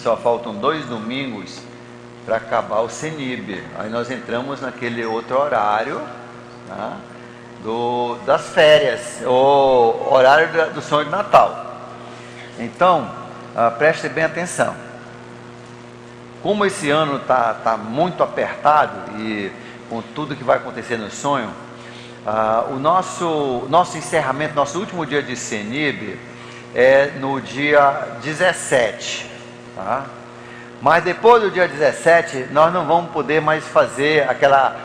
só faltam 2 domingos para acabar o CENIB. Aí nós entramos naquele outro horário, tá? Das férias, o horário do sonho de Natal. Então, preste bem atenção. Como esse ano tá muito apertado e com tudo que vai acontecer no sonho, o nosso encerramento, nosso último dia de CENIB é no dia 17, tá? Mas depois do dia 17, nós não vamos poder mais fazer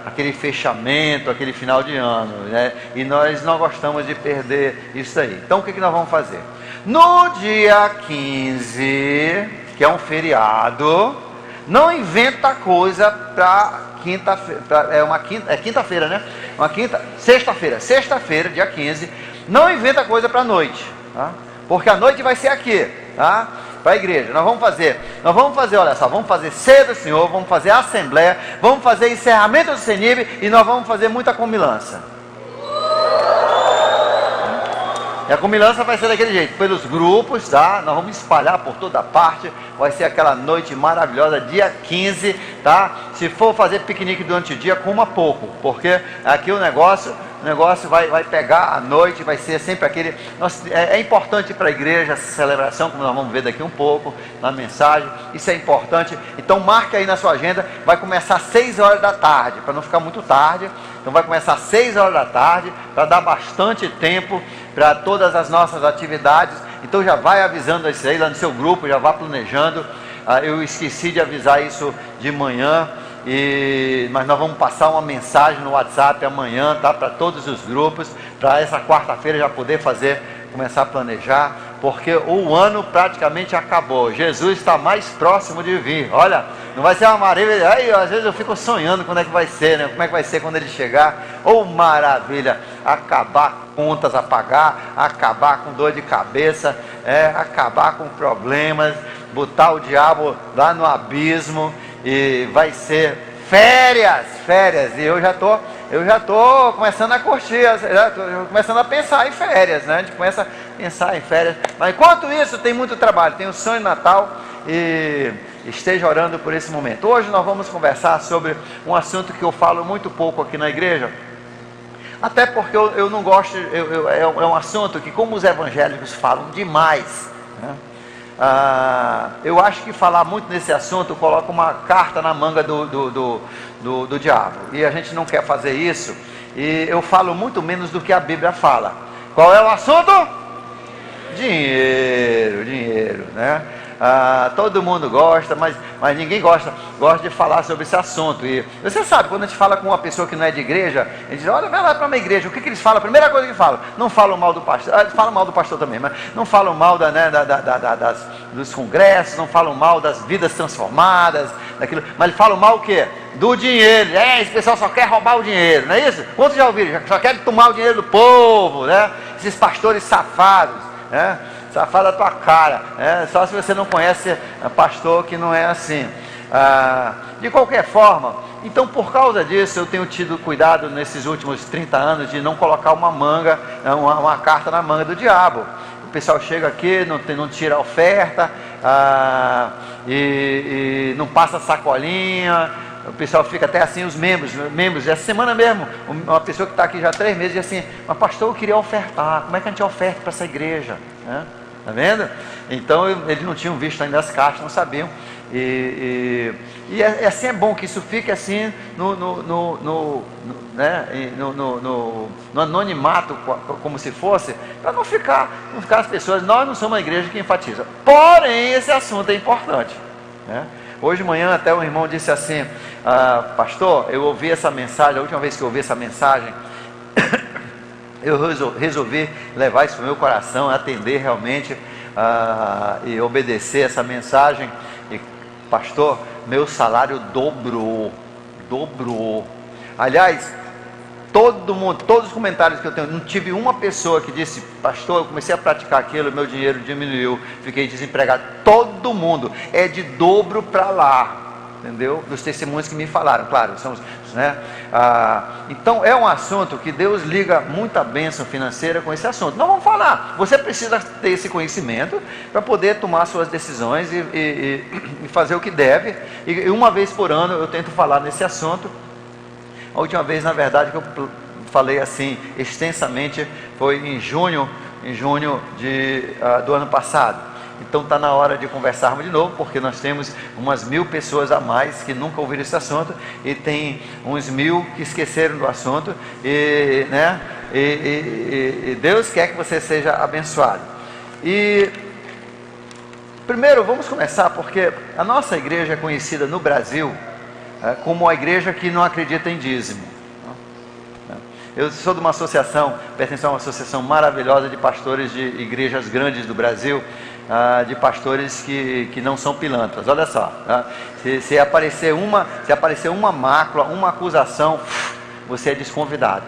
aquele fechamento, aquele final de ano, né? E nós não gostamos de perder isso aí. Então o que nós vamos fazer? No dia 15, que é um feriado, não inventa coisa para quinta-feira, é quinta-feira, né? Sexta-feira, dia 15, não inventa coisa para a noite, tá? Porque a noite vai ser aqui, tá? Para a igreja, nós vamos fazer, olha só, vamos fazer ceia do Senhor, vamos fazer assembleia, vamos fazer encerramento do CENIB e nós vamos fazer muita comilança. E a comilança vai ser daquele jeito, pelos grupos, tá? Nós vamos espalhar por toda parte, vai ser aquela noite maravilhosa, dia 15, tá? Se for fazer piquenique durante o dia, coma pouco, porque aqui o negócio vai pegar à noite, vai ser sempre aquele... É importante para a igreja essa celebração, como nós vamos ver daqui um pouco, na mensagem, isso é importante. Então marque aí na sua agenda, vai começar às 6 horas da tarde, para não ficar muito tarde. Então vai começar às 6 horas da tarde, para dar bastante tempo para todas as nossas atividades. Então já vai avisando isso aí lá no seu grupo, já vá planejando. Eu esqueci de avisar isso de manhã, mas nós vamos passar uma mensagem no WhatsApp amanhã, tá? Para todos os grupos, para essa quarta-feira já poder começar a planejar, porque o ano praticamente acabou. Jesus está mais próximo de vir. Olha, não vai ser uma maravilha. Aí, às vezes eu fico sonhando quando é que vai ser, né? Como é que vai ser quando ele chegar? Oh, maravilha! Acabar com contas a pagar, acabar com dor de cabeça, acabar com problemas, botar o diabo lá no abismo, e vai ser férias, e eu já tô começando a curtir, já tô começando a pensar em férias, né? A gente começa a pensar em férias, mas enquanto isso tem muito trabalho, tem o sonho de Natal, e esteja orando por esse momento. Hoje nós vamos conversar sobre um assunto que eu falo muito pouco aqui na igreja, até porque eu não gosto, é um assunto que, como os evangélicos falam demais, né? Eu acho que falar muito nesse assunto coloca uma carta na manga do diabo, e a gente não quer fazer isso, e eu falo muito menos do que a Bíblia fala. Qual é o assunto? Dinheiro, né? Todo mundo gosta, mas ninguém gosta de falar sobre esse assunto. E você sabe, quando a gente fala com uma pessoa que não é de igreja, a gente diz, olha, vai lá para uma igreja, o que eles falam? A primeira coisa que falam, não falam mal do pastor, eles falam mal do pastor também, mas não falam mal dos congressos, não falam mal das vidas transformadas, daquilo, mas eles falam mal o quê? Do dinheiro. Esse pessoal só quer roubar o dinheiro, não é isso? Quantos já ouviram? Só querem tomar o dinheiro do povo, né? Esses pastores safados, né? Safado da tua cara, só se você não conhece pastor que não é assim. De qualquer forma, então por causa disso eu tenho tido cuidado nesses últimos 30 anos de não colocar uma carta na manga do diabo. O pessoal chega aqui, não tira a oferta, e não passa sacolinha. O pessoal fica até assim, os membros, essa semana mesmo, uma pessoa que está aqui já há 3 meses, diz assim, mas pastor, eu queria ofertar, como é que a gente oferta para essa igreja? Tá vendo? Então eles não tinham visto ainda as caixas, não sabiam, e assim é bom que isso fique assim no anonimato, como se fosse, para não ficar as pessoas, nós não somos uma igreja que enfatiza, porém esse assunto é importante, né? Hoje de manhã até um irmão disse assim, pastor, eu ouvi essa mensagem, a última vez que eu ouvi essa mensagem, eu resolvi levar isso para o meu coração, atender realmente e obedecer essa mensagem, e pastor, meu salário dobrou. Aliás, todos os comentários que eu tenho, não tive uma pessoa que disse, pastor, eu comecei a praticar aquilo, meu dinheiro diminuiu, fiquei desempregado. Todo mundo é de dobro para lá. entendeu? Dos testemunhos que me falaram, claro, né? Então é um assunto que Deus liga muita bênção financeira com esse assunto. Nós vamos falar, você precisa ter esse conhecimento para poder tomar suas decisões e fazer o que deve, e uma vez por ano eu tento falar nesse assunto. A última vez, na verdade, que eu falei assim extensamente foi em junho do ano passado. Então está na hora de conversarmos de novo, porque nós temos umas 1000 pessoas a mais que nunca ouviram esse assunto, e tem uns 1000 que esqueceram do assunto, né? E Deus quer que você seja abençoado. E primeiro vamos começar, porque a nossa igreja é conhecida no Brasil como a igreja que não acredita em dízimo. Eu sou de uma associação, pertenço a uma associação maravilhosa de pastores de igrejas grandes do Brasil, de pastores que não são pilantras. Olha só, se aparecer uma mácula, uma acusação, você é desconvidado.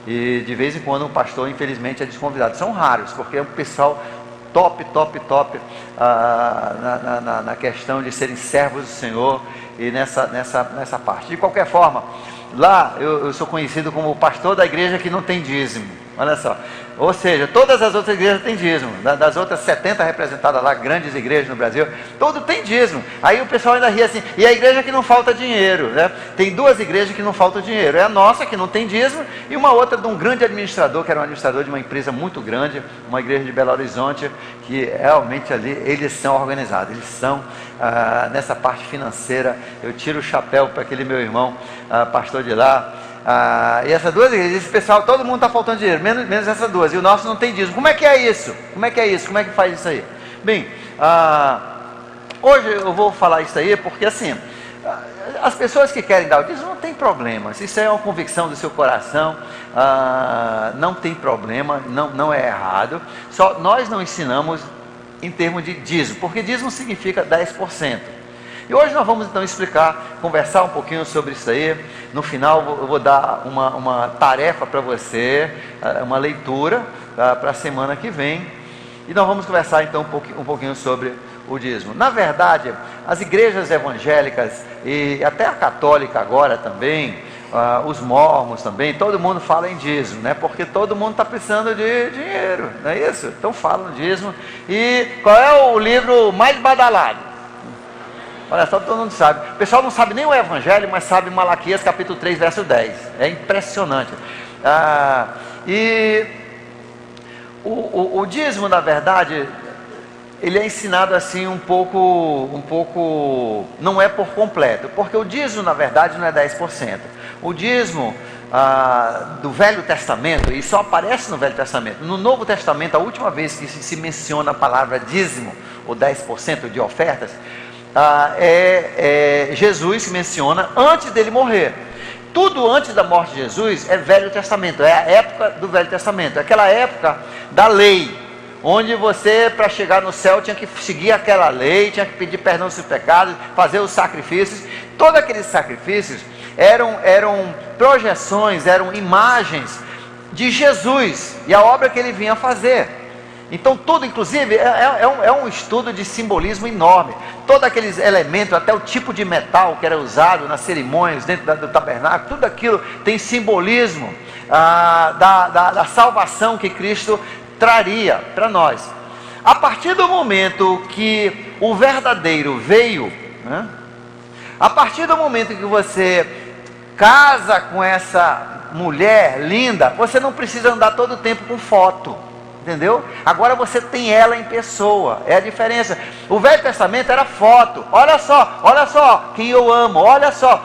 E de vez em quando um pastor, infelizmente, é desconvidado. São raros, porque é um pessoal top na questão de serem servos do Senhor e nessa parte. De qualquer forma, lá eu sou conhecido como o pastor da igreja que não tem dízimo. Olha só, ou seja, todas as outras igrejas têm dízimo. Das outras 70 representadas lá, grandes igrejas no Brasil, todo tem dízimo. Aí o pessoal ainda ri assim, e a igreja que não falta dinheiro, né? Tem 2 igrejas que não faltam dinheiro, é a nossa que não tem dízimo, e uma outra de um grande administrador, que era um administrador de uma empresa muito grande, uma igreja de Belo Horizonte, que realmente ali eles são organizados, eles são nessa parte financeira. Eu tiro o chapéu para aquele meu irmão, pastor de lá. E essas 2 igrejas, esse pessoal, todo mundo está faltando dinheiro, menos essas 2, e o nosso não tem dízimo. Como é que é isso? Como é que faz isso aí? Bem, hoje eu vou falar isso aí porque assim, as pessoas que querem dar o dízimo não tem problema. Se isso é uma convicção do seu coração, não tem problema, não é errado. Só nós não ensinamos em termos de dízimo, porque dízimo significa 10%. E hoje nós vamos então conversar um pouquinho sobre isso aí. No final eu vou dar uma tarefa para você, uma leitura para a semana que vem. E nós vamos conversar então um pouquinho sobre o dízimo. Na verdade, as igrejas evangélicas e até a católica agora também, os mormons também, todo mundo fala em dízimo, né? Porque todo mundo está precisando de dinheiro, não é isso? Então falam dízimo. E qual é o livro mais badalado? Olha só, todo mundo sabe. O pessoal não sabe nem o Evangelho, mas sabe Malaquias capítulo 3, verso 10. É impressionante. E o dízimo, na verdade, ele é ensinado assim um pouco, não é por completo, porque o dízimo, na verdade, não é 10%. O dízimo do Velho Testamento, e só aparece no Velho Testamento. No Novo Testamento, a última vez que se menciona a palavra dízimo, ou 10% de ofertas, Jesus menciona antes dele morrer. Tudo antes da morte de Jesus é Velho Testamento, é a época do Velho Testamento, é aquela época da lei, onde você, para chegar no céu, tinha que seguir aquela lei, tinha que pedir perdão dos seus pecados, fazer os sacrifícios. Todos aqueles sacrifícios eram projeções, eram imagens de Jesus e a obra que ele vinha fazer. Então tudo, inclusive, é um estudo de simbolismo enorme. Todos aqueles elementos, até o tipo de metal que era usado nas cerimônias dentro do tabernáculo, tudo aquilo tem simbolismo da salvação que Cristo traria para nós. A partir do momento que o verdadeiro veio, né? A partir do momento que você casa com essa mulher linda, você não precisa andar todo o tempo com foto. Entendeu? Agora você tem ela em pessoa, é a diferença. O Velho Testamento era foto, olha só quem eu amo, olha só.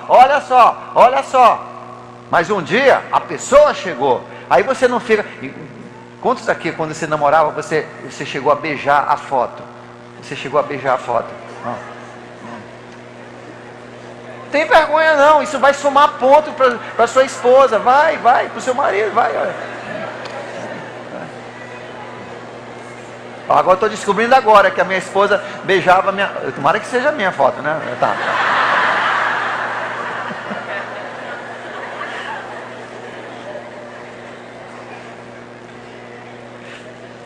Mas um dia a pessoa chegou, aí você não fica. Quantos aqui, quando você namorava, você chegou a beijar a foto? Você chegou a beijar a foto? Não. Tem vergonha não, isso vai somar ponto para sua esposa, vai, para o seu marido, vai, olha. Agora estou descobrindo agora que a minha esposa beijava a minha... Tomara que seja a minha foto, né? Tá.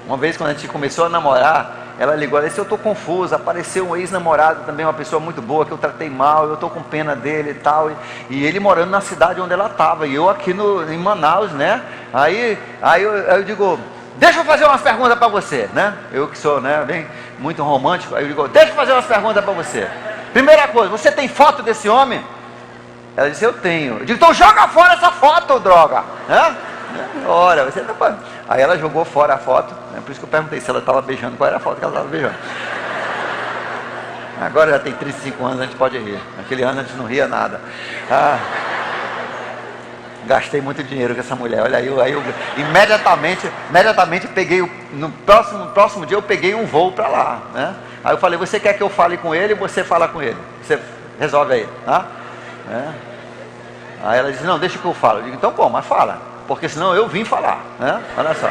Uma vez quando a gente começou a namorar, ela ligou, ela disse, eu estou confusa, apareceu um ex-namorado também, uma pessoa muito boa, que eu tratei mal, eu estou com pena dele e tal, e ele morando na cidade onde ela estava, e eu aqui em Manaus, né? Aí eu digo, deixa eu fazer umas perguntas para você, né? Eu que sou, né, bem, muito romântico, aí eu digo, deixa eu fazer umas perguntas para você. Primeira coisa, você tem foto desse homem? Ela disse, eu tenho. Eu digo, então joga fora essa foto, droga, né? Ora, você não pode. Aí ela jogou fora a foto, né? Por isso que eu perguntei se ela estava beijando, qual era a foto que ela estava beijando. Agora já tem 35 anos, a gente pode rir. Naquele ano a gente não ria nada. Gastei muito dinheiro com essa mulher. Olha aí, eu imediatamente peguei, no próximo dia eu peguei um voo para lá, né? Aí eu falei, você quer que eu fale com ele ou você fala com ele? Você resolve aí, tá? Aí ela disse, não, deixa que eu falo. Eu digo, então bom, mas fala, porque senão eu vim falar, né? Olha só,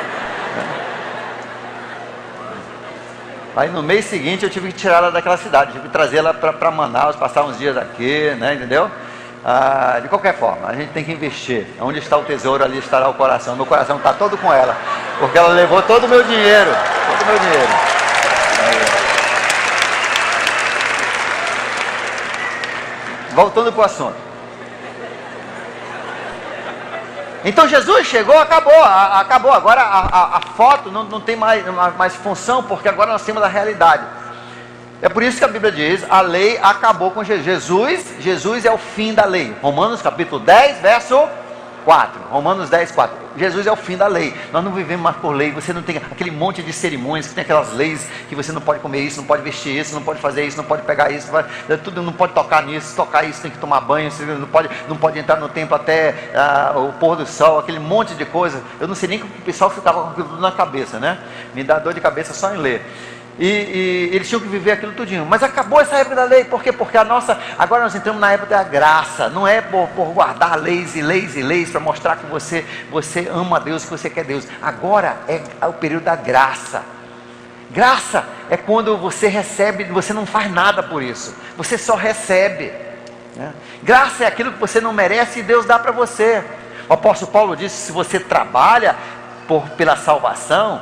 Aí no mês seguinte eu tive que tirar ela daquela cidade, tive que trazer ela para Manaus, passar uns dias aqui, né? Entendeu? De qualquer forma, a gente tem que investir. Onde está o tesouro, ali estará o coração. Meu coração está todo com ela, porque ela levou todo o meu dinheiro, Voltando para o assunto. Então Jesus chegou, acabou. Agora a foto não tem mais função, porque agora nós temos a realidade. É por isso que a Bíblia diz, a lei acabou com Jesus. Jesus é o fim da lei. Romanos capítulo 10, verso 4. Romanos 10, 4. Jesus é o fim da lei. Nós não vivemos mais por lei. Você não tem aquele monte de cerimônias, que tem aquelas leis que você não pode comer isso, não pode vestir isso, não pode fazer isso, não pode pegar isso, tudo, não pode tocar nisso, tocar isso, tem que tomar banho, não pode entrar no templo até o pôr do sol, aquele monte de coisa. Eu não sei nem que o pessoal ficava com aquilo na cabeça, né? Me dá dor de cabeça só em ler. E eles tinham que viver aquilo tudinho. Mas acabou essa época da lei. Por quê? Porque agora nós entramos na época da graça. Não é por guardar leis e leis e leis para mostrar que você ama a Deus, que você quer Deus. Agora é o período da graça. Graça é quando você recebe, você não faz nada por isso, você só recebe, né? Graça é aquilo que você não merece e Deus dá para você. O apóstolo Paulo disse, se você trabalha pela salvação,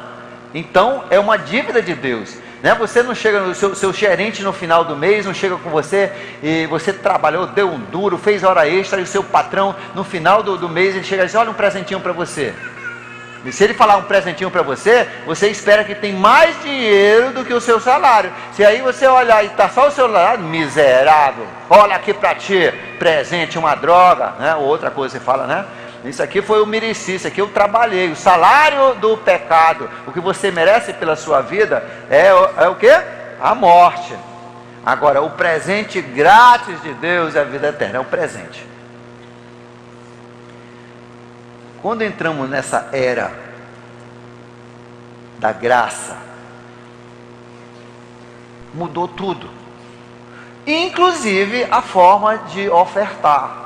então é uma dívida de Deus, né? Você não chega, o seu gerente no final do mês não chega com você e você trabalhou, deu um duro, fez hora extra, e o seu patrão no final do mês ele chega e diz, olha um presentinho para você. E se ele falar um presentinho para você, você espera que tem mais dinheiro do que o seu salário. Se aí você olhar e está só o seu salário, miserável, olha aqui para ti, presente, uma droga, né? Ou outra coisa você fala, né? Isso aqui foi o mereci, isso aqui eu trabalhei. O salário do pecado, o que você merece pela sua vida é o quê? A morte. Agora, o presente grátis de Deus é a vida eterna, é o presente. Quando entramos nessa era da graça, mudou tudo, inclusive a forma de ofertar.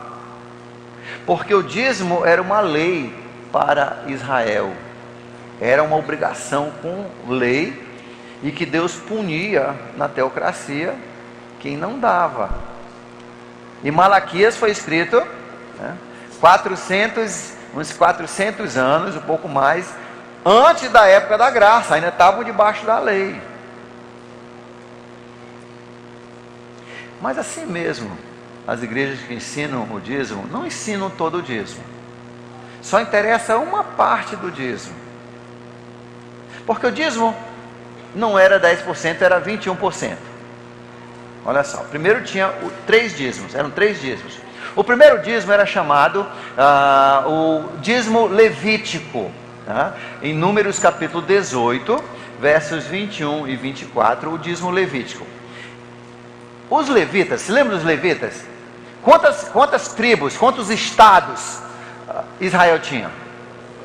Porque o dízimo era uma lei para Israel, era uma obrigação com lei, e que Deus punia na teocracia quem não dava. E Malaquias foi escrito, né, uns 400 anos, um pouco mais, antes da época da graça, ainda estavam debaixo da lei. Mas assim mesmo, as igrejas que ensinam o dízimo, não ensinam todo o dízimo, só interessa uma parte do dízimo, porque o dízimo não era 10%, era 21%. Olha só, primeiro tinha eram três dízimos. O primeiro dízimo era chamado o dízimo levítico, tá? Em Números capítulo 18, versos 21 e 24, o dízimo levítico. Os levitas, se lembra dos levitas? Quantas tribos, quantos estados Israel tinha?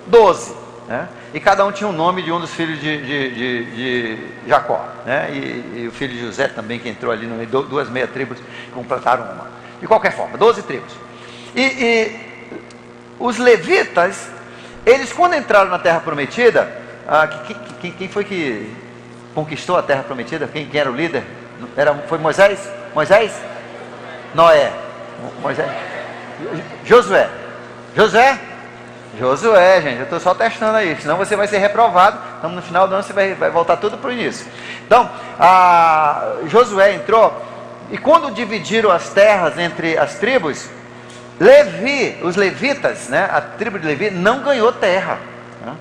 12, né? E cada um tinha o nome de um dos filhos de Jacó, né? E o filho de José também, que entrou ali no meio, duas meia tribos que completaram uma. De qualquer forma, 12 tribos. E os levitas, eles quando entraram na terra prometida, quem foi que conquistou a terra prometida? Quem era o líder? Foi Moisés? Noé? Moisés? Josué? Josué, gente, eu estou só testando aí, senão você vai ser reprovado. Então no final do ano você vai voltar tudo para o início. Então, Josué entrou, e quando dividiram as terras entre as tribos, os levitas, né, a tribo de Levi não ganhou terra. Né?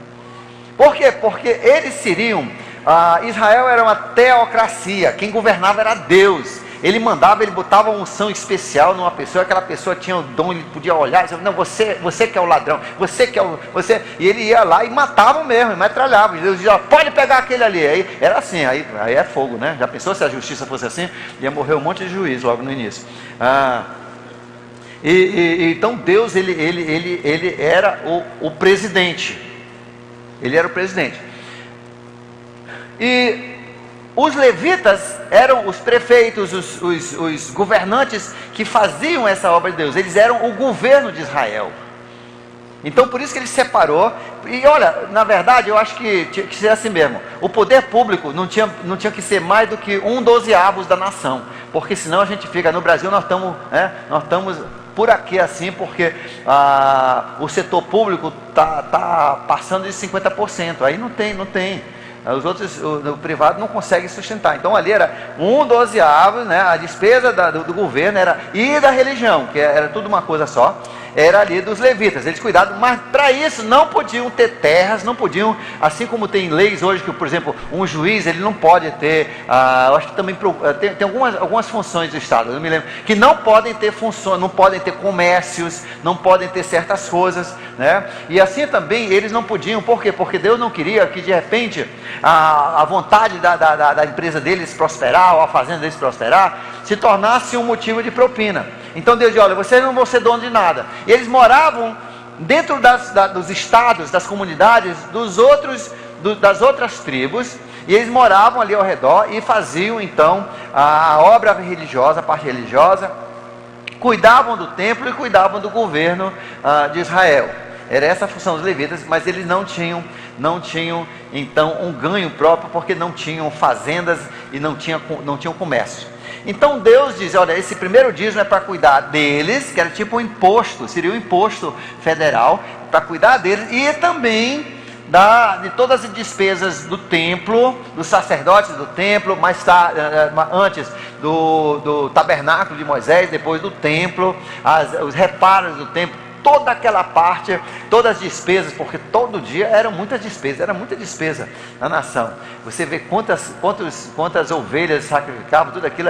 Por quê? Porque eles seriam, Israel era uma teocracia, quem governava era Deus. Ele mandava, ele botava uma unção especial numa pessoa, aquela pessoa tinha o dom, ele podia olhar e dizer, não, você que é o ladrão, e ele ia lá e matava mesmo, metralhava. Deus dizia, pode pegar aquele ali. Aí era assim, aí é fogo, né? Já pensou se a justiça fosse assim? Ia morrer um monte de juiz logo no início. Então Deus, ele era o presidente. Ele era o presidente. E os levitas eram os prefeitos, os governantes que faziam essa obra de Deus. Eles eram o governo de Israel. Então por isso que ele separou. E olha, na verdade eu acho que tinha que ser assim mesmo. O poder público não tinha que ser mais do que 1/12 da nação. Porque senão a gente fica, no Brasil nós estamos por aqui assim, porque o setor público está passando de 50%. Aí não tem. Os outros, o privado não consegue sustentar. Então ali era 1/12, né? A despesa do governo era, e da religião, que era tudo uma coisa só, era ali dos levitas. Eles cuidavam, mas para isso não podiam ter terras, não podiam, assim como tem leis hoje que, por exemplo, um juiz ele não pode ter, eu acho que também tem algumas funções do Estado, eu me lembro, que não podem ter funções, não podem ter comércios, não podem ter certas coisas, né? E assim também eles não podiam, por quê? Porque Deus não queria que de repente a vontade da empresa deles prosperar, ou a fazenda deles prosperar, se tornasse um motivo de propina. Então Deus diz, olha, vocês não vão ser donos de nada. E eles moravam dentro dos estados, das comunidades, das outras tribos, e eles moravam ali ao redor e faziam então a obra religiosa, a parte religiosa, cuidavam do templo e cuidavam do governo de Israel. Era essa a função dos levitas, mas eles não tinham então um ganho próprio, porque não tinham fazendas e não tinham comércio. Então Deus diz, olha, esse primeiro dízimo é para cuidar deles, que era tipo um imposto, seria um imposto federal, para cuidar deles, e também de todas as despesas do templo, dos sacerdotes do templo, antes do tabernáculo de Moisés, depois do templo, os reparos do templo, toda aquela parte, todas as despesas, porque todo dia era muita despesa na nação. Você vê quantas ovelhas sacrificavam, tudo aquilo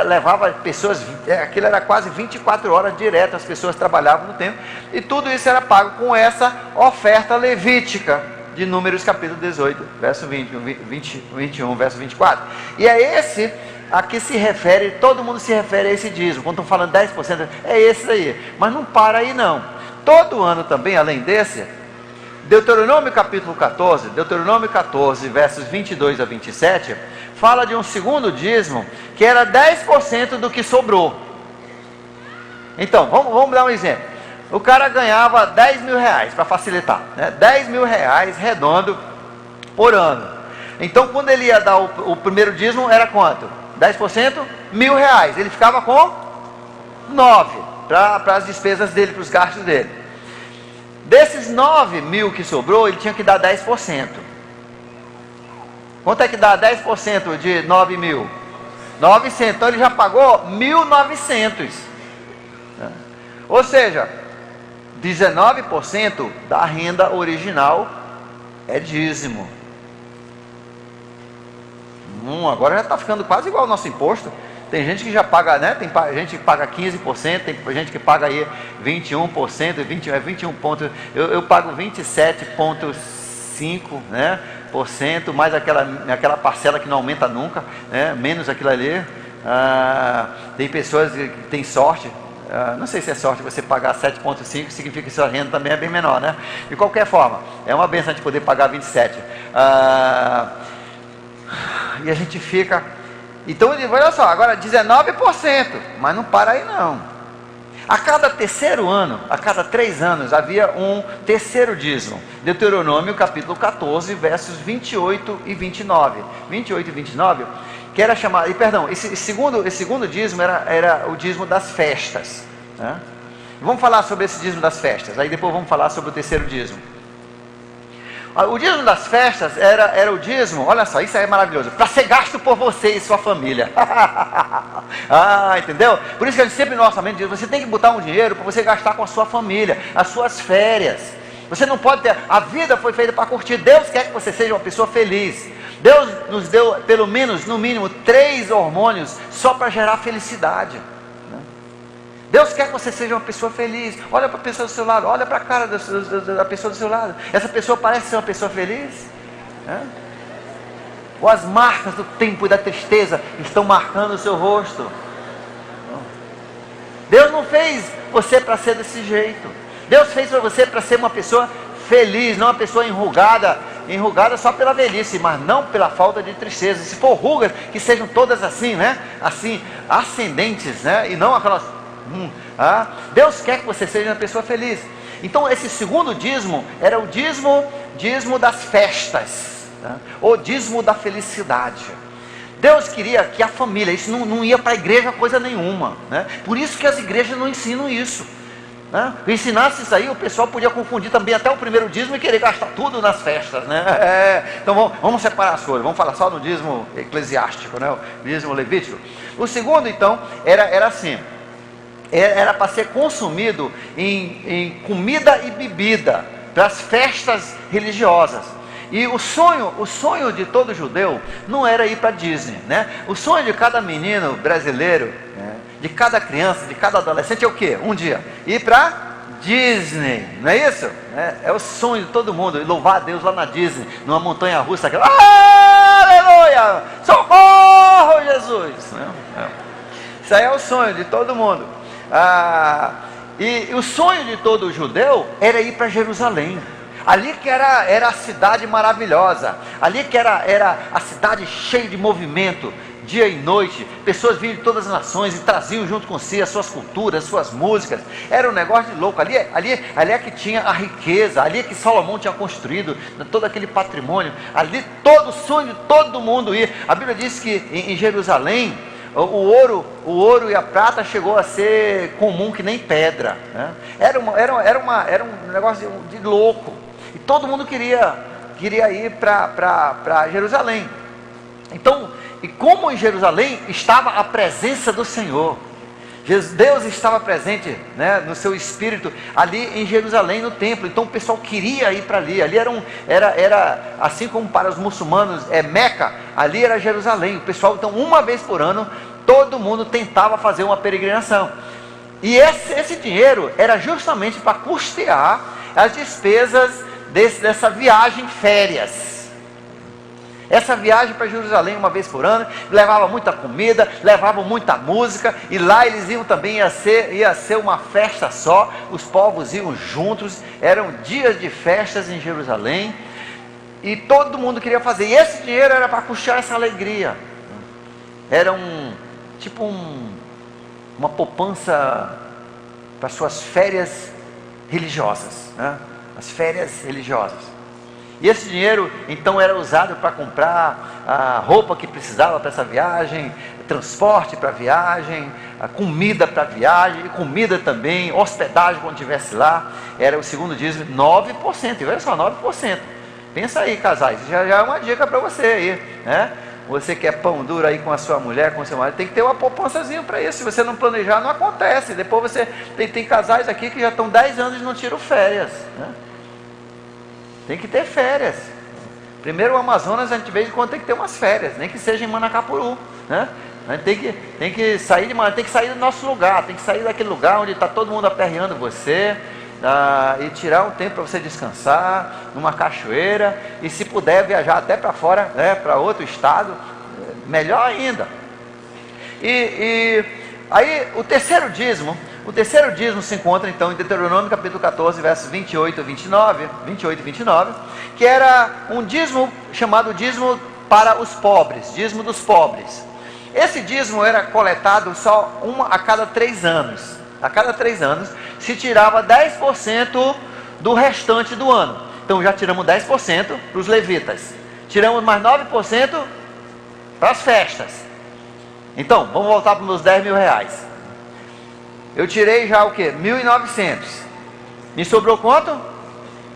levava pessoas, aquilo era quase 24 horas direto, as pessoas trabalhavam no templo, e tudo isso era pago com essa oferta levítica, de Números capítulo 18, verso 21, verso 24, e é esse a que se refere, todo mundo se refere a esse dízimo. Quando estão falando 10%, é esse aí, mas não para aí não. Todo ano também, além desse, Deuteronômio capítulo 14, versos 22 a 27, fala de um segundo dízimo, que era 10% do que sobrou. Então, vamos dar um exemplo. O cara ganhava 10 mil reais, para facilitar, né? 10 mil reais redondo por ano. Então quando ele ia dar o primeiro dízimo, era quanto? 10%? R$1.000. Ele ficava com 9 para as despesas dele, para os gastos dele. Desses 9 mil que sobrou, ele tinha que dar 10%. Quanto é que dá 10% de 9 mil? 900. Então ele já pagou 1.900. Ou seja, 19% da renda original é dízimo. Agora já está ficando quase igual ao nosso imposto. Tem gente que já paga, né? Tem gente que paga 15%, tem gente que paga aí 21%, 21 pontos. Eu pago 27,5%, né, mais aquela parcela que não aumenta nunca, né? Menos aquilo ali. Tem pessoas que têm sorte. Não sei se é sorte você pagar 7,5, significa que sua renda também é bem menor, né? De qualquer forma, é uma benção de poder pagar 27%. E a gente fica. Então ele olha só, agora 19%, mas não para aí não. A cada terceiro ano, a cada 3 anos, havia um terceiro dízimo. Deuteronômio capítulo 14, versos 28 e 29. 28 e 29, que era chamado, esse segundo dízimo era o dízimo das festas, né? Vamos falar sobre esse dízimo das festas, aí depois vamos falar sobre o terceiro dízimo. O dízimo das festas era o dízimo, olha só, isso aí é maravilhoso, para ser gasto por você e sua família. Entendeu? Por isso que a gente sempre no orçamento diz, você tem que botar um dinheiro para você gastar com a sua família, as suas férias. Você não pode ter, a vida foi feita para curtir. Deus quer que você seja uma pessoa feliz. Deus nos deu pelo menos, no mínimo, 3 hormônios só para gerar felicidade. Deus quer que você seja uma pessoa feliz. Olha para a pessoa do seu lado, olha para a cara da pessoa do seu lado. Essa pessoa parece ser uma pessoa feliz? Ou as marcas do tempo e da tristeza estão marcando o seu rosto? Deus não fez você para ser desse jeito. Deus fez para você para ser uma pessoa feliz, não uma pessoa enrugada só pela velhice, mas não pela falta de tristeza. Se for rugas, que sejam todas assim, né? Assim, ascendentes, né? E não aquelas... Deus quer que você seja uma pessoa feliz. Então esse segundo dízimo era o dízimo das festas, o dízimo da felicidade. Deus queria que a família, isso não ia para a igreja coisa nenhuma, né? Por isso que as igrejas não ensinam isso, né? Se ensinasse isso aí, o pessoal podia confundir também até o primeiro dízimo e querer gastar tudo nas festas, né? Então vamos separar as coisas, vamos falar só no dízimo eclesiástico, né? O dízimo levítico. O segundo então era assim, era para ser consumido em comida e bebida, para as festas religiosas. E o sonho de todo judeu não era ir para Disney, né? O sonho de cada menino brasileiro, né? De cada criança, de cada adolescente é o quê? Um dia, ir para Disney, não é isso? É o sonho de todo mundo, e louvar a Deus lá na Disney, numa montanha russa, aleluia, socorro Jesus, isso aí é o sonho de todo mundo. E o sonho de todo judeu era ir para Jerusalém, ali que era a cidade maravilhosa, ali que era a cidade cheia de movimento, dia e noite, pessoas vinham de todas as nações e traziam junto com si as suas culturas, as suas músicas. Era um negócio de louco. Ali é que tinha a riqueza, ali é que Salomão tinha construído todo aquele patrimônio, ali todo o sonho de todo mundo ir. A Bíblia diz que em Jerusalém o ouro e a prata chegou a ser comum que nem pedra, né? Era um negócio de louco, e todo mundo queria ir para Jerusalém. Então, e como em Jerusalém estava a presença do Senhor, Deus estava presente, né, no seu espírito ali em Jerusalém, no templo. Então o pessoal queria ir para ali. Ali era assim como para os muçulmanos é Meca, ali era Jerusalém. O pessoal, então, uma vez por ano, todo mundo tentava fazer uma peregrinação. E esse dinheiro era justamente para custear as despesas dessa viagem férias. Essa viagem para Jerusalém uma vez por ano levava muita comida, levava muita música, e lá eles iam também, ia ser uma festa só, os povos iam juntos, eram dias de festas em Jerusalém, e todo mundo queria fazer, e esse dinheiro era para custear essa alegria. Era uma poupança para suas férias religiosas, né? As férias religiosas. E esse dinheiro então era usado para comprar a roupa que precisava para essa viagem, transporte para a viagem, a comida para a viagem, e comida também, hospedagem quando estivesse lá. Era o segundo dízimo, 9%, e olha só, 9%. Pensa aí, casais, já é uma dica para você aí, né? Você quer pão duro aí com a sua mulher, com o seu marido, tem que ter uma poupançazinha para isso. Se você não planejar, não acontece. Depois você tem casais aqui que já estão 10 anos e não tiram férias, né? Tem que ter férias. Primeiro o Amazonas, a gente de vez em quando tem que ter umas férias, nem que seja em Manacapuru, né? A gente tem que sair tem que sair do nosso lugar, tem que sair daquele lugar onde está todo mundo aperreando você, e tirar um tempo para você descansar numa cachoeira, e se puder viajar até para fora, né, para outro estado, melhor ainda. E aí o terceiro dízimo se encontra então em Deuteronômio capítulo 14, versos 28 e 29, que era um dízimo chamado dízimo para os pobres, dízimo dos pobres. Esse dízimo era coletado só a cada 3 anos. A cada 3 anos se tirava 10% do restante do ano. Então já tiramos 10% para os levitas, tiramos mais 9% para as festas. Então vamos voltar para os meus 10 mil reais. Eu tirei já o que? 1.900. Me sobrou quanto?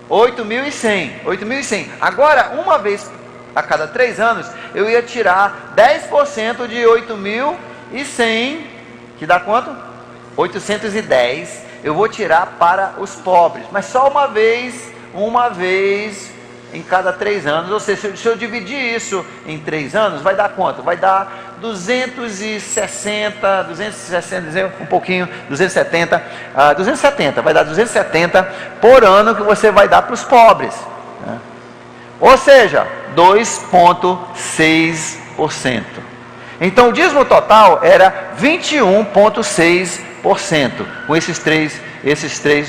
8.100. 8.100. Agora, uma vez a cada 3 anos, eu ia tirar 10% de 8.100, que dá quanto? 810. Eu vou tirar para os pobres, mas só uma vez em cada 3 anos. Ou seja, se eu dividir isso em 3 anos, vai dar quanto? Vai dar 260, um pouquinho, 270, vai dar 270 por ano que você vai dar para os pobres, né? Ou seja, 2,6%. Então o dízimo total era 21,6% com esses três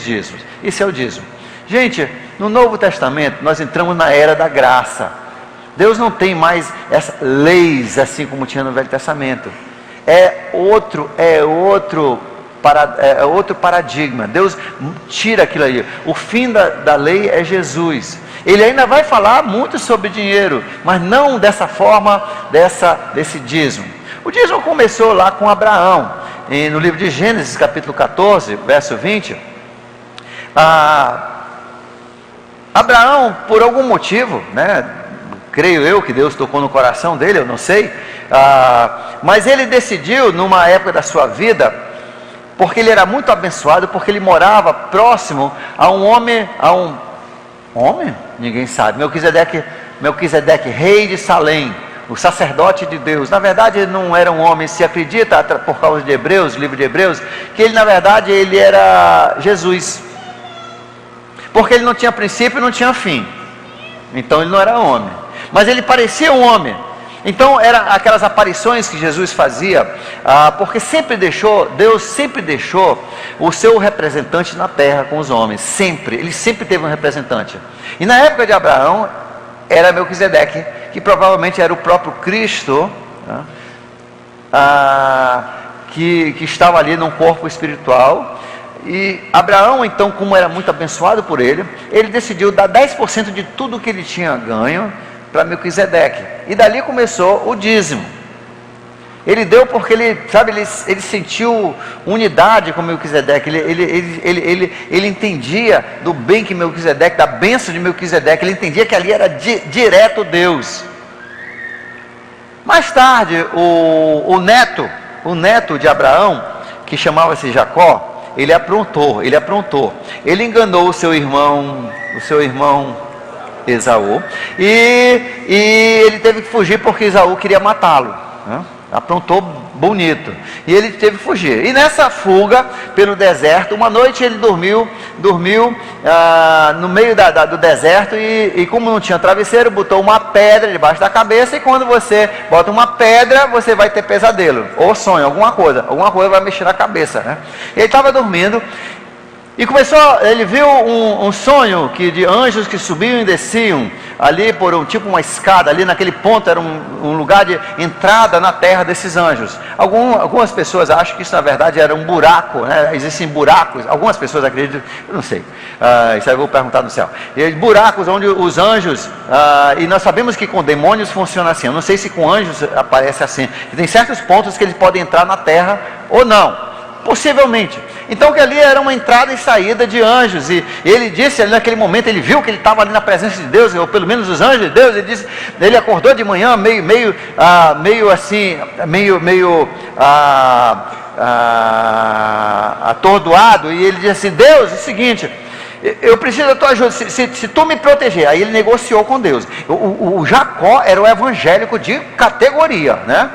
dízimos. Isso é o dízimo. Gente, no Novo Testamento nós entramos na era da graça. Deus não tem mais essas leis assim como tinha no Velho Testamento. É outro paradigma. Deus tira aquilo aí. O fim da lei é Jesus. Ele ainda vai falar muito sobre dinheiro, mas não dessa forma, desse dízimo. O dízimo começou lá com Abraão. E no livro de Gênesis, capítulo 14, verso 20, Abraão, por algum motivo, né, creio eu que Deus tocou no coração dele, eu não sei, mas ele decidiu, numa época da sua vida, porque ele era muito abençoado, porque ele morava próximo a um homem, ninguém sabe, Melquisedeque, rei de Salém, o sacerdote de Deus. Na verdade ele não era um homem, se acredita por causa de Hebreus, livro de Hebreus, que ele na verdade ele era Jesus, porque ele não tinha princípio e não tinha fim, então ele não era homem, mas ele parecia um homem. Então eram aquelas aparições que Jesus fazia, porque Deus sempre deixou o seu representante na terra com os homens, ele sempre teve um representante. E na época de Abraão era Melquisedeque, que provavelmente era o próprio Cristo, né, que estava ali num corpo espiritual. E Abraão, então, como era muito abençoado por ele decidiu dar 10% de tudo que ele tinha ganho para Melquisedeque, e dali começou o dízimo. Ele deu porque ele sentiu unidade com Melquisedeque, ele entendia do bem que Melquisedeque, da bênção de Melquisedeque, ele entendia que ali era direto Deus. Mais tarde, o neto de Abraão, que chamava-se Jacó, ele aprontou, ele enganou o seu irmão Esaú, e ele teve que fugir porque Esaú queria matá-lo, né? Aprontou bonito, e ele teve que fugir. E nessa fuga pelo deserto, uma noite ele dormiu no meio do deserto, e como não tinha travesseiro, botou uma pedra debaixo da cabeça, e quando você bota uma pedra, você vai ter pesadelo, ou sonho, alguma coisa vai mexer na cabeça, né? Ele estava dormindo, e ele viu um sonho de anjos que subiam e desciam ali por uma escada, ali naquele ponto era um lugar de entrada na terra desses anjos. Algumas pessoas acham que isso na verdade era um buraco, né? Existem buracos, algumas pessoas acreditam, eu não sei, isso aí eu vou perguntar no céu. E buracos onde os anjos, e nós sabemos que com demônios funciona assim, eu não sei se com anjos aparece assim, tem certos pontos que eles podem entrar na terra ou não. Possivelmente. Então que ali era uma entrada e saída de anjos, e ele disse ali naquele momento, ele viu que ele estava ali na presença de Deus, ou pelo menos os anjos de Deus. Ele acordou de manhã meio atordoado, e ele disse assim: Deus, é o seguinte, eu preciso da tua ajuda, se tu me proteger. Aí ele negociou com Deus. O Jacó era o evangélico de categoria, né?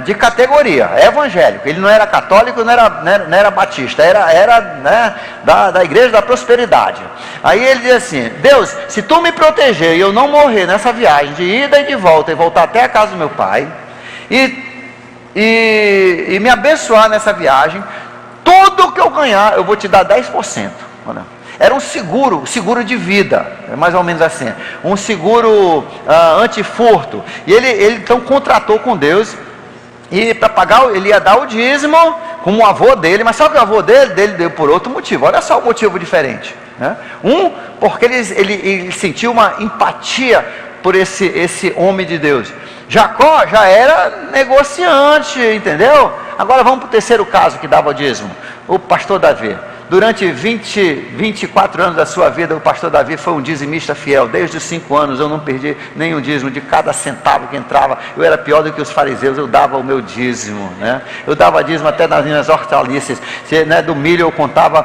De categoria, evangélico. Ele não era católico, não era batista, era né, da igreja da prosperidade. Aí ele diz assim: Deus, se tu me proteger e eu não morrer nessa viagem de ida e de volta, e voltar até a casa do meu pai, e me abençoar nessa viagem, tudo que eu ganhar eu vou te dar 10%. Era um seguro de vida, mais ou menos assim, um seguro antifurto. E ele então contratou com Deus, e para pagar, ele ia dar o dízimo, como o avô dele, mas só que o avô dele deu por outro motivo. Olha só o motivo diferente, né? Porque ele sentiu uma empatia por esse homem de Deus. Jacó já era negociante, entendeu? Agora vamos para o terceiro caso que dava o dízimo. o pastor Davi. Durante 24 anos da sua vida, o pastor Davi foi um dizimista fiel. Desde os 5 anos eu não perdi nenhum dízimo. De cada centavo que entrava, eu era pior do que os fariseus, eu dava o meu dízimo, né? Eu dava dízimo até nas minhas hortaliças, né? Do milho eu contava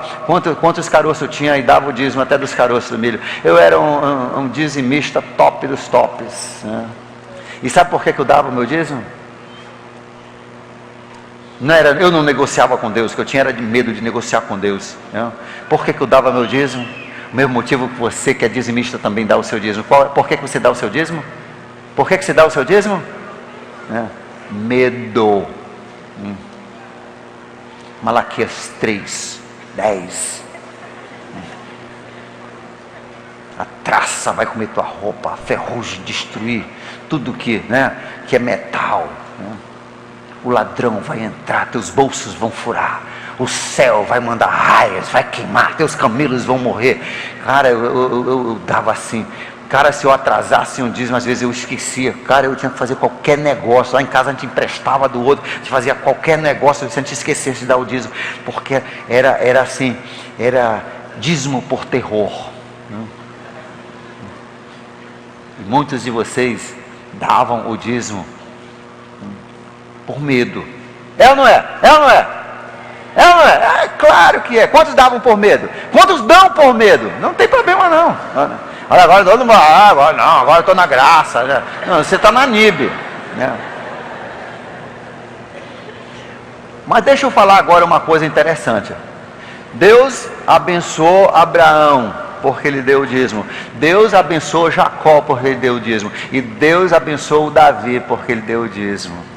quantos caroços tinha e dava o dízimo até dos caroços do milho. Eu era um dizimista top dos tops, né? E sabe por que eu dava o meu dízimo? Eu não negociava com Deus, que eu tinha era de medo de negociar com Deus, né? Por que eu dava meu dízimo? O mesmo motivo que você que é dizimista também dá o seu dízimo. Por que você dá o seu dízimo? Por que você dá o seu dízimo? Medo. Malaquias 3:10. A traça vai comer tua roupa, a ferrugem destruir tudo que é metal, né? O ladrão vai entrar, teus bolsos vão furar, o céu vai mandar raios, vai queimar, teus camelos vão morrer. Cara, eu dava assim. Cara, se eu atrasasse um dízimo, às vezes eu esquecia. Cara, eu tinha que fazer qualquer negócio. Lá em casa a gente emprestava do outro, a gente fazia qualquer negócio, se a gente esquecesse de dar o dízimo, porque era assim, era dízimo por terror, né? E muitos de vocês davam o dízimo por medo. É ou não é? É ou não é? É ou não é? É claro que é. Quantos davam por medo? Quantos dão por medo? Não tem problema não. Olha, agora todo mundo, agora eu estou na graça, né? Não, você está na NIB, né? Mas deixa eu falar agora uma coisa interessante. Deus abençoou Abraão porque ele deu o dízimo. Deus abençoou Jacó porque ele deu o dízimo. E Deus abençoou Davi porque ele deu o dízimo.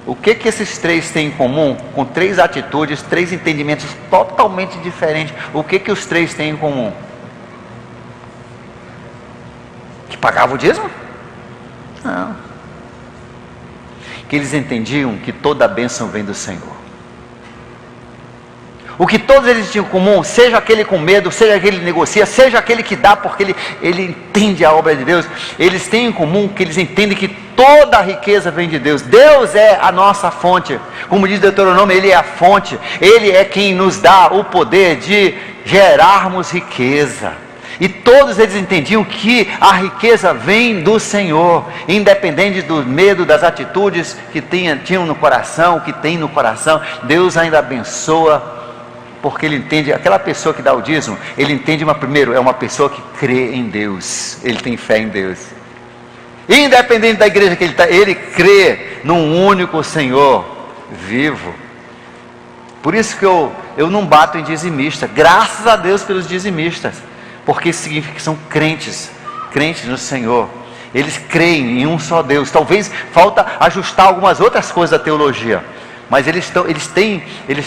O que esses três têm em comum? Com 3 atitudes, 3 entendimentos totalmente diferentes. O que os três têm em comum? Que pagavam o dízimo? Não. Que eles entendiam que toda a bênção vem do Senhor. O que todos eles tinham em comum, seja aquele com medo, seja aquele que negocia, seja aquele que dá porque ele entende a obra de Deus, eles têm em comum que eles entendem que toda a riqueza vem de Deus. Deus é a nossa fonte. Como diz Deuteronômio, Ele é a fonte. Ele é quem nos dá o poder de gerarmos riqueza. E todos eles entendiam que a riqueza vem do Senhor, independente do medo, das atitudes que tinham no coração, que tem no coração. Deus ainda abençoa, porque ele entende, aquela pessoa que dá o dízimo, ele entende, primeiro, é uma pessoa que crê em Deus, ele tem fé em Deus. Independente da igreja que ele está, ele crê num único Senhor vivo. Por isso que eu não bato em dizimista. Graças a Deus pelos dizimistas, porque isso significa que são crentes no Senhor. Eles creem em um só Deus. Talvez falta ajustar algumas outras coisas da teologia, mas eles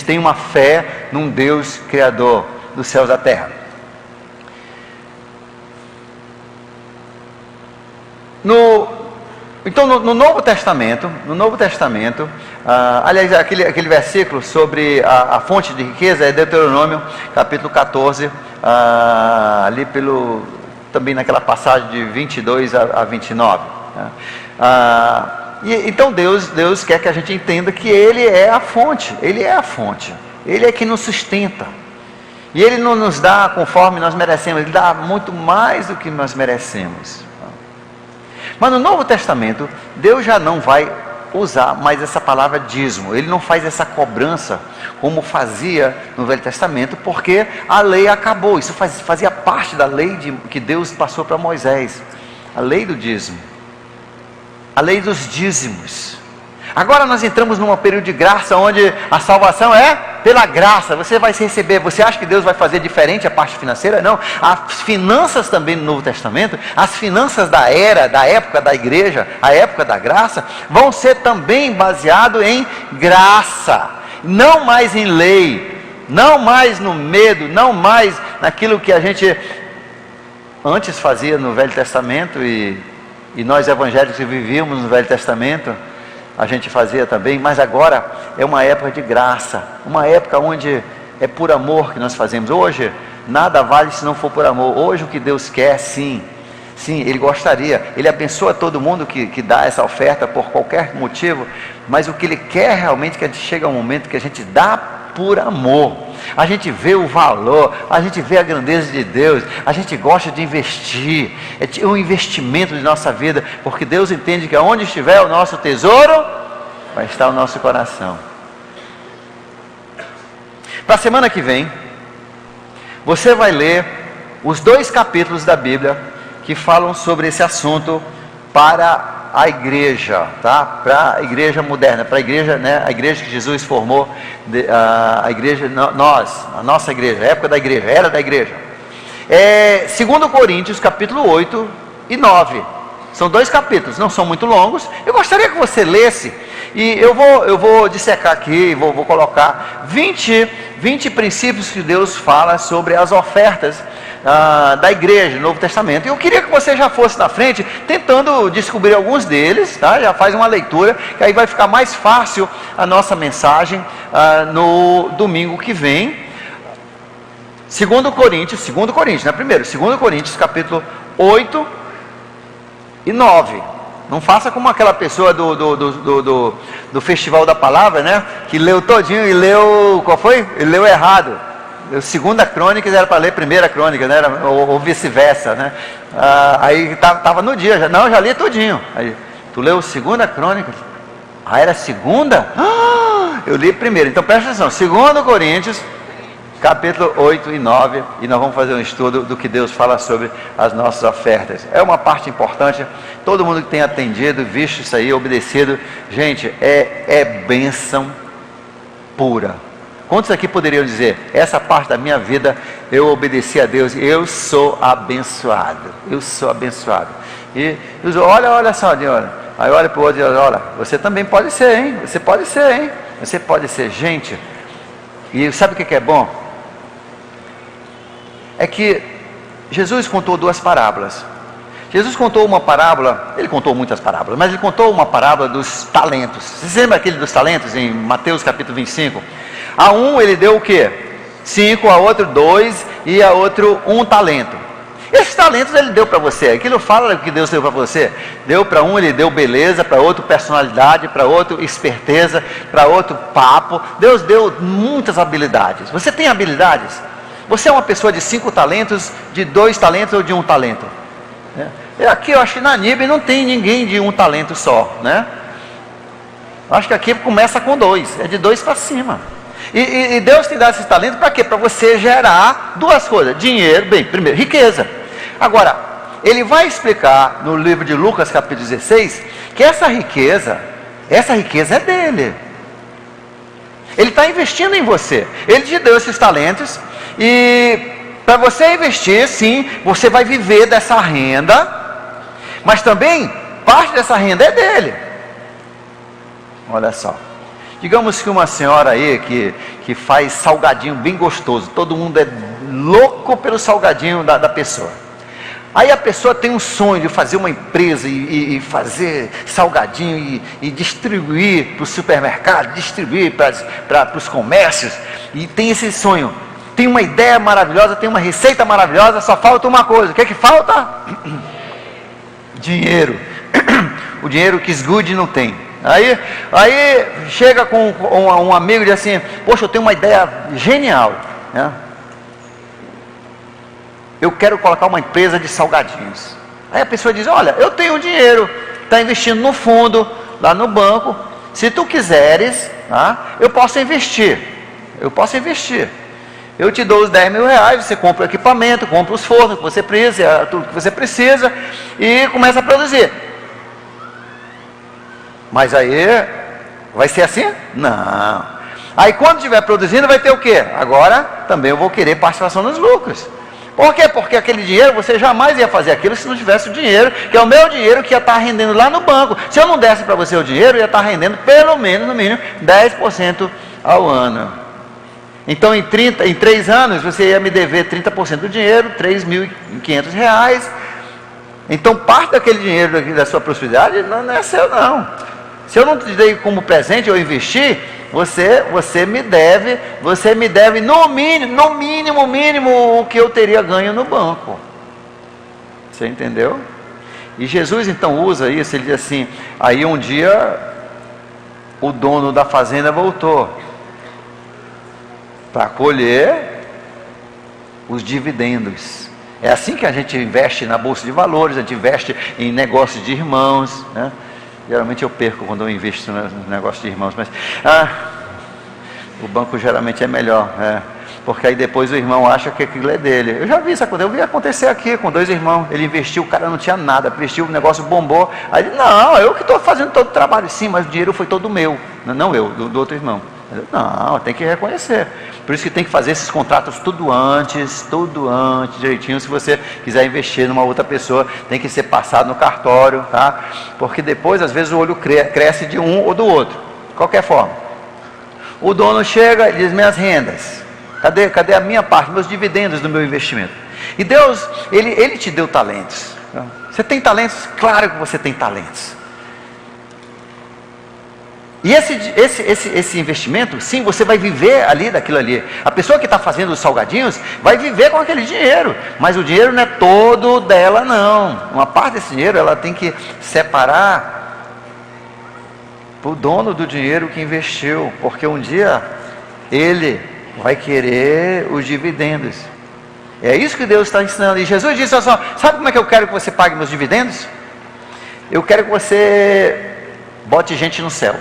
têm uma fé num Deus criador dos céus e da terra. Então no Novo Testamento, aliás, aquele versículo sobre a fonte de riqueza é Deuteronômio, capítulo 14, ali também naquela passagem de 22 a 29. Então Deus quer que a gente entenda que Ele é a fonte, Ele é que nos sustenta. E Ele não nos dá conforme nós merecemos, Ele dá muito mais do que nós merecemos. Mas no Novo Testamento, Deus já não vai usar mais essa palavra dízimo. Ele não faz essa cobrança como fazia no Velho Testamento, porque a lei acabou. Isso fazia parte da lei que Deus passou para Moisés. A lei do dízimo. A lei dos dízimos. Agora nós entramos num período de graça, onde a salvação é pela graça. Você vai se receber. Você acha que Deus vai fazer diferente a parte financeira? Não. As finanças também no Novo Testamento, as finanças da época da igreja, a época da graça, vão ser também baseado em graça. Não mais em lei, não mais no medo, não mais naquilo que a gente antes fazia no Velho Testamento, e nós evangélicos que vivíamos no Velho Testamento, a gente fazia também, mas agora é uma época de graça, uma época onde é por amor que nós fazemos. Hoje, nada vale se não for por amor. Hoje o que Deus quer, sim, Sim, Ele gostaria, Ele abençoa todo mundo que dá essa oferta por qualquer motivo, mas o que Ele quer realmente é que a gente chegue a um momento que a gente dá por amor, a gente vê o valor, a gente vê a grandeza de Deus, a gente gosta de investir, é um investimento de nossa vida, porque Deus entende que aonde estiver o nosso tesouro, vai estar o nosso coração. Para a semana que vem, você vai ler os 2 capítulos da Bíblia que falam sobre esse assunto para a igreja, tá? Para a igreja moderna, para a igreja, né? A igreja que Jesus formou, a igreja, a nossa igreja, a época da igreja, a era da igreja. 2 Coríntios, capítulo 8 e 9. São 2 capítulos, não são muito longos. Eu gostaria que você lesse, e eu vou dissecar aqui, vou colocar 20 princípios que Deus fala sobre as ofertas da igreja, do Novo Testamento. E eu queria que você já fosse na frente, tentando descobrir alguns deles, tá? Já faz uma leitura, que aí vai ficar mais fácil a nossa mensagem no domingo que vem. 2 Coríntios, não é primeiro, 2 Coríntios, capítulo 8 e 9. Não faça como aquela pessoa do Festival da Palavra, né? Que leu todinho e leu, qual foi? Ele leu errado. Segunda Crônicas era para ler Primeira Crônica, né? Ou vice-versa, né? Aí estava no dia, já li todinho. Aí, tu leu Segunda Crônicas? Era segunda? Eu li primeiro. Então presta atenção, 2 Coríntios, capítulo 8 e 9, e nós vamos fazer um estudo do que Deus fala sobre as nossas ofertas. É uma parte importante. Todo mundo que tem atendido, visto isso aí, obedecido, gente, é bênção pura. Quantos aqui poderiam dizer, essa parte da minha vida, eu obedeci a Deus, eu sou abençoado, e olha só, aí olha para o outro e olha, você também pode ser, hein, você pode ser, gente. E sabe o que é bom? É que Jesus contou 2 parábolas. Jesus contou uma parábola, ele contou muitas parábolas, mas ele contou uma parábola dos talentos. Você se lembra aquele dos talentos em Mateus capítulo 25? A um ele deu o quê? 5, a outro 2 e a outro 1 talento. Esses talentos ele deu para você. Aquilo fala o que Deus deu para você. Deu para um, ele deu beleza, para outro personalidade, para outro esperteza, para outro papo. Deus deu muitas habilidades. Você tem habilidades? Você é uma pessoa de 5 talentos, de 2 talentos ou de 1 talento? Aqui eu acho que na NIB não tem ninguém de 1 talento só, né? Acho que aqui começa com 2, é de 2 para cima. E Deus te dá esses talentos para quê? Para você gerar 2 coisas: dinheiro, primeiro, riqueza. Agora, ele vai explicar no livro de Lucas capítulo 16, que essa riqueza é dele. Ele está investindo em você. Ele te deu esses talentos, e para você investir, sim, você vai viver dessa renda, mas também parte dessa renda é dele. Olha só, digamos que uma senhora aí que faz salgadinho bem gostoso, todo mundo é louco pelo salgadinho da pessoa. Aí a pessoa tem um sonho de fazer uma empresa e fazer salgadinho e distribuir para o supermercado, distribuir para os comércios, e tem esse sonho, tem uma ideia maravilhosa, tem uma receita maravilhosa, só falta uma coisa. O que é que falta? Dinheiro. O dinheiro que esgude não tem. Aí chega com um amigo e diz assim: poxa, eu tenho uma ideia genial, né? Eu quero colocar uma empresa de salgadinhos. Aí a pessoa diz: olha, eu tenho dinheiro, está investindo no fundo, lá no banco. Se tu quiseres, tá, eu posso investir. Eu te dou os 10 mil reais, você compra o equipamento, compra os fornos que você precisa, tudo que você precisa, e começa a produzir. Mas aí, vai ser assim? Não. Aí quando estiver produzindo, vai ter o quê? Agora, também eu vou querer participação nos lucros. Por quê? Porque aquele dinheiro, você jamais ia fazer aquilo se não tivesse o dinheiro, que é o meu dinheiro que ia estar rendendo lá no banco. Se eu não desse para você o dinheiro, ia estar rendendo pelo menos, no mínimo, 10% ao ano. Então em 3 anos, você ia me dever 30% do dinheiro, R$3.500. Então parte daquele dinheiro da sua prosperidade não é seu, não. Se eu não te dei como presente, eu investi, você me deve no mínimo o que eu teria ganho no banco. Você entendeu? E Jesus então usa isso, ele diz assim, aí um dia o dono da fazenda voltou para colher os dividendos. É assim que a gente investe na bolsa de valores, a gente investe em negócios de irmãos, né? Geralmente eu perco quando eu invisto no negócio de irmãos, mas o banco geralmente é melhor, porque aí depois o irmão acha que aquilo é dele. Eu já vi isso acontecer, eu vi acontecer aqui com 2 irmãos. Ele investiu, o cara não tinha nada, investiu, o negócio bombou. Aí ele, não, eu que estou fazendo todo o trabalho. Sim, mas o dinheiro foi todo meu, não eu, do outro irmão. Não, tem que reconhecer. Por isso que tem que fazer esses contratos tudo antes, direitinho. Se você quiser investir numa outra pessoa, tem que ser passado no cartório, tá? Porque depois, às vezes, o olho cresce de um ou do outro. De qualquer forma, o dono chega e diz, minhas rendas, cadê a minha parte, meus dividendos do meu investimento? E Deus, Ele te deu talentos. Você tem talentos? Claro que você tem talentos. E esse investimento, sim, você vai viver ali daquilo ali. A pessoa que está fazendo os salgadinhos vai viver com aquele dinheiro, mas o dinheiro não é todo dela, não. Uma parte desse dinheiro ela tem que separar para o dono do dinheiro que investiu, porque um dia ele vai querer os dividendos. É isso que Deus está ensinando. E Jesus disse assim, sabe como é que eu quero que você pague meus dividendos? Eu quero que você bote gente no céu.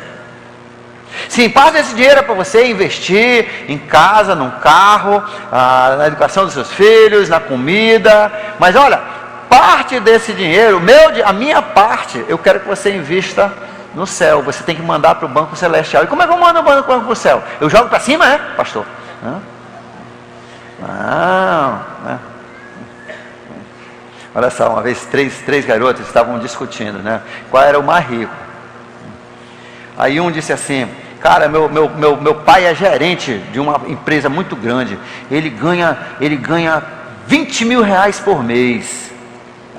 Sim, parte desse dinheiro é para você investir em casa, num carro, na educação dos seus filhos, na comida. Mas olha, parte desse dinheiro, a minha parte, eu quero que você invista no céu. Você tem que mandar para o banco celestial. E como é que eu mando o banco para o céu? Eu jogo para cima, pastor? Não. Olha só, uma vez três garotas estavam discutindo, né? Qual era o mais rico. Aí um disse assim, cara, meu pai é gerente de uma empresa muito grande, ele ganha 20 mil reais por mês.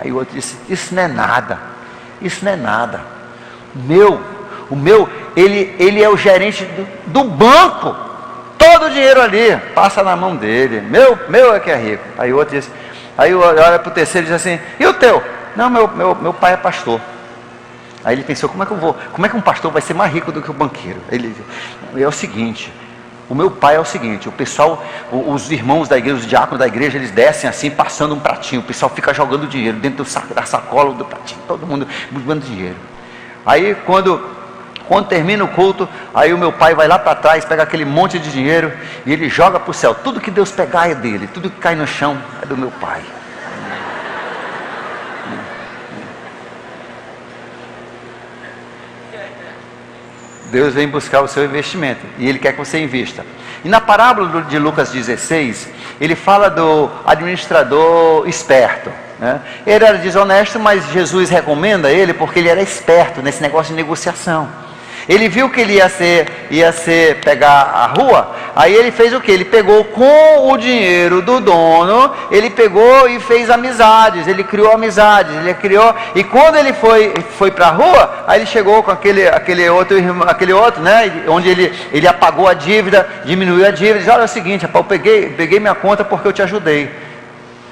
Aí o outro disse, isso não é nada. O meu, ele é o gerente do banco, todo o dinheiro ali passa na mão dele, meu é que é rico. Aí o outro disse, aí olha para o terceiro e diz assim, e o teu? Não, meu pai é pastor. Aí ele pensou, como é que um pastor vai ser mais rico do que o banqueiro? Ele é o seguinte, o meu pai é o seguinte, o pessoal, os irmãos da igreja, os diáconos da igreja, eles descem assim, passando um pratinho, o pessoal fica jogando dinheiro dentro da sacola do pratinho, todo mundo buscando dinheiro. Aí quando termina o culto, aí o meu pai vai lá para trás, pega aquele monte de dinheiro e ele joga para o céu. Tudo que Deus pegar é dele, tudo que cai no chão é do meu pai. Deus vem buscar o seu investimento e Ele quer que você invista. E na parábola de Lucas 16, ele fala do administrador esperto, né? Ele era desonesto, mas Jesus recomenda ele porque ele era esperto nesse negócio de negociação. Ele viu que ele ia pegar a rua, aí ele fez o que? Ele pegou com o dinheiro do dono, ele pegou e fez amizades, ele criou amizades, e quando ele foi para a rua, aí ele chegou com aquele outro, né? Onde ele apagou a dívida, diminuiu a dívida, disse, olha, é o seguinte, rapaz, eu peguei minha conta porque eu te ajudei.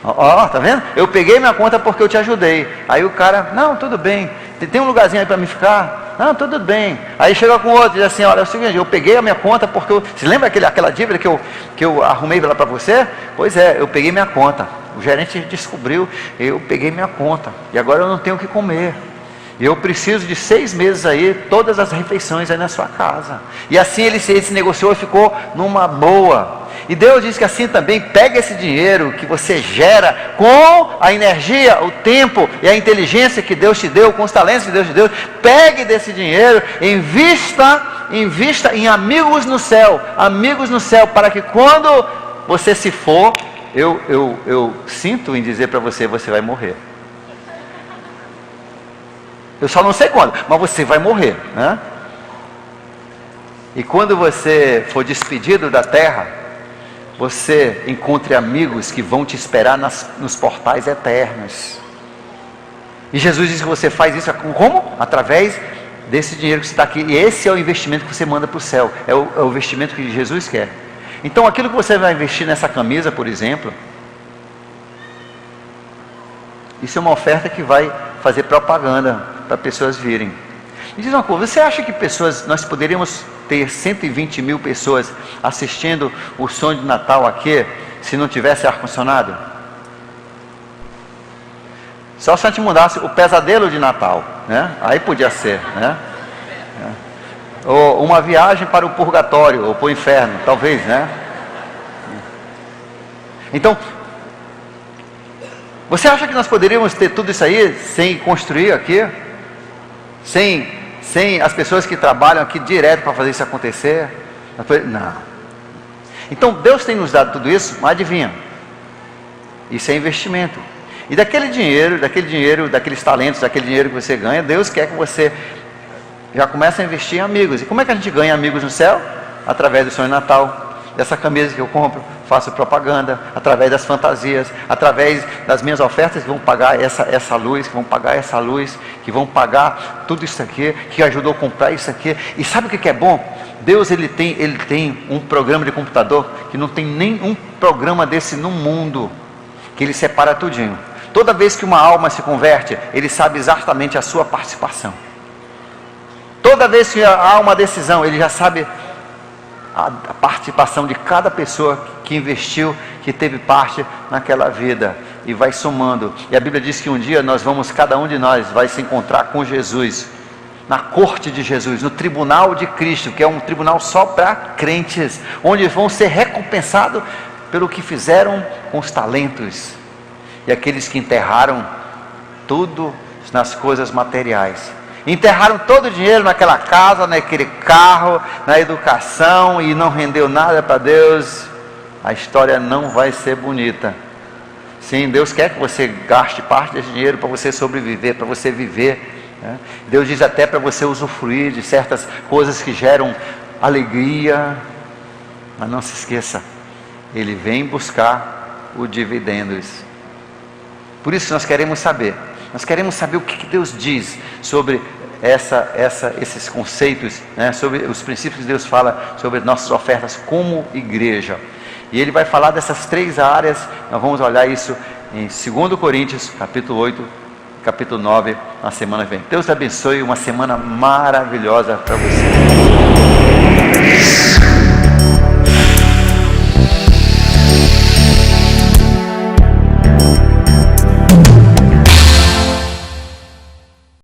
Tá vendo? Eu peguei minha conta porque eu te ajudei. Aí o cara, não, tudo bem, tem um lugarzinho aí para me ficar? Não, tudo bem. Aí chegou com outro e diz assim, olha, é o seguinte, eu peguei a minha conta porque você lembra aquela dívida que eu arrumei lá para você? Pois é, eu peguei minha conta. O gerente descobriu, eu peguei minha conta e agora eu não tenho o que comer. Eu preciso de 6 meses aí, todas as refeições aí na sua casa. E assim ele se negociou e ficou numa boa. E Deus diz que assim também, pega esse dinheiro que você gera com a energia, o tempo e a inteligência que Deus te deu, com os talentos que Deus te deu, pegue desse dinheiro, invista em amigos no céu, para que quando você se for, eu sinto em dizer para você, você vai morrer. Eu só não sei quando, mas você vai morrer, né? E quando você for despedido da terra, você encontre amigos que vão te esperar nos portais eternos. E Jesus diz que você faz isso como? Através desse dinheiro que você está aqui. E esse é o investimento que você manda para o céu. É o investimento que Jesus quer. Então aquilo que você vai investir nessa camisa, por exemplo, Isso é uma oferta que vai fazer propaganda para pessoas virem. Me diz uma coisa, você acha que nós poderíamos ter 120 mil pessoas assistindo o sonho de Natal aqui, se não tivesse ar-condicionado? Só se a gente mudasse o pesadelo de Natal, né? Aí podia ser, né? Ou uma viagem para o purgatório, ou para o inferno, talvez, né? Então, você acha que nós poderíamos ter tudo isso aí sem construir aqui? Sem as pessoas que trabalham aqui direto para fazer isso acontecer? Não. Então Deus tem nos dado tudo isso, mas adivinha? Isso é investimento. E daquele dinheiro, daqueles talentos, daquele dinheiro que você ganha, Deus quer que você já comece a investir em amigos. E como é que a gente ganha amigos no céu? Através do sonho de Natal. Dessa camisa que eu compro, faço propaganda, através das fantasias, através das minhas ofertas que vão pagar essa luz, que vão pagar essa luz, que vão pagar tudo isso aqui, que ajudou a comprar isso aqui. E sabe o que é bom? Deus ele tem um programa de computador que não tem nenhum programa desse no mundo, que ele separa tudinho. Toda vez que uma alma se converte, ele sabe exatamente a sua participação. Toda vez que há uma decisão, ele já sabe a participação de cada pessoa que investiu, que teve parte naquela vida, e vai somando. E a Bíblia diz que um dia cada um de nós vai se encontrar com Jesus, na corte de Jesus, no tribunal de Cristo, que é um tribunal só para crentes, onde vão ser recompensados pelo que fizeram com os talentos, e aqueles que enterraram tudo nas coisas materiais. Enterraram todo o dinheiro naquela casa, naquele carro, na educação, e não rendeu nada para Deus. A história não vai ser bonita. Sim, Deus quer que você gaste parte desse dinheiro para você sobreviver, para você viver, né? Deus diz até para você usufruir de certas coisas que geram alegria. Mas não se esqueça, Ele vem buscar o dividendos. Por isso nós queremos saber o que Deus diz sobre esses conceitos, né? Sobre os princípios que Deus fala sobre nossas ofertas como igreja. E Ele vai falar dessas 3 áreas. Nós vamos olhar isso em 2 Coríntios, capítulo 8, capítulo 9, na semana que vem. Deus te abençoe, uma semana maravilhosa para você.